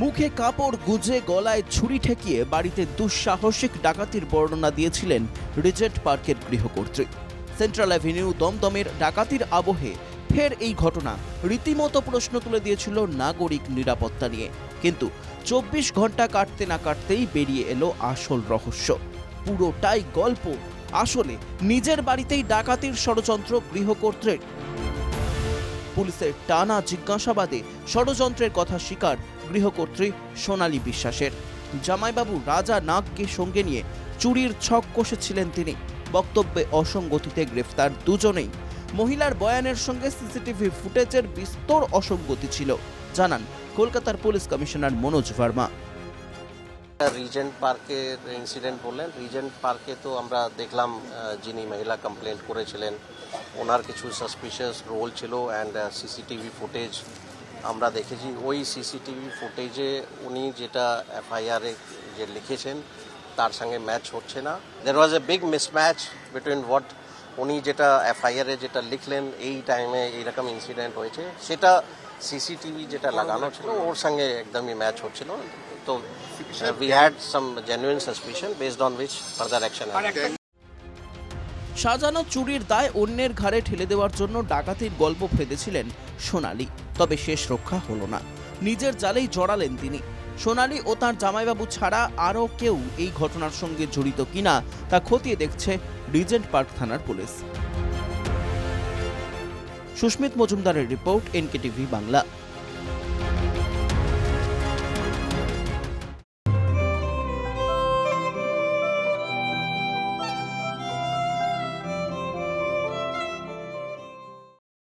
মুখে কাপড় গুজে গলায় ছুরি ঠেকিয়ে বাড়িতে দুঃসাহসিক ডাকাতির বর্ণনা দিয়েছিলেন রিজেন্ট পার্কের গৃহকর্ত্রী। সেন্ট্রাল অ্যাভিনিউ দমদমের ডাকাতির আবহে ফের এই ঘটনা রীতিমতো প্রশ্ন তুলে দিয়েছিল নাগরিক নিরাপত্তা নিয়ে। কিন্তু 24 ঘন্টা কাটতে না কাটতেই বেরিয়ে এলো আসল রহস্য। পুরোটাই গল্প। আসলে নিজের বাড়িতেই ডাকাতির ষড়যন্ত্র গৃহকর্ত্রীর। পুলিশের টানা জিজ্ঞাসাবাদে ষড়যন্ত্রের কথা স্বীকার গৃহকর্ত্রী সোনালী বিশ্বাসের। জামাইবাবু রাজা নাগকে সঙ্গে নিয়ে চুরির ছক কষেছিলেন তিনি। বক্তব্যে অসঙ্গতিতে গ্রেফতার দুজনেই। মহিলার বয়ানের সঙ্গে সিসিটিভি ফুটেজের বিস্তর অসঙ্গতি ছিল, জানান কলকাতার police commissioner Manoj Verma. Regent পার্কের ইনসিডেন্ট বললেন। রিজেন্ট পার্কে তো আমরা দেখলাম যিনি মহিলা কমপ্লেন্ট করেছিলেন ওনার কিছু সাসপিশিয়াস রোল ছিল অ্যান্ড সিসিটিভি ফুটেজ আমরা দেখেছি। ওই সিসিটিভি ফুটেজে উনি যেটা এফআইআরে যে লিখেছেন তার সঙ্গে ম্যাচ হচ্ছে না। There was a big mismatch between what উনি যেটা এফআইআরে যেটা লিখলেন এই টাইমে এইরকম ইনসিডেন্ট হয়েছে, সেটা সিসিটিভি যেটা লাগানো ছিল ওর সঙ্গে একদমই ম্যাচ হচ্ছিল। তো we had some genuine suspicion based on which further action has been taken. সাজানো চুরির দায় অন্যের ঘাড়ে ঠেলে দেওয়ার জন্য ডাকাতির গল্প ফেঁদেছিলেন সোনালী। তবে শেষ রক্ষা হলো না, নিজের জালেই জড়ালেন তিনি। সোনালী ও তার জামাইবাবু ছাড়া আরও কেউ এই ঘটনার সঙ্গে জড়িত কিনা তা খতিয়ে দেখছে রিজেন্ট পার্ক থানার পুলিশ। সুস্মিত মজুমদারের রিপোর্ট, এনকেটিভি বাংলা।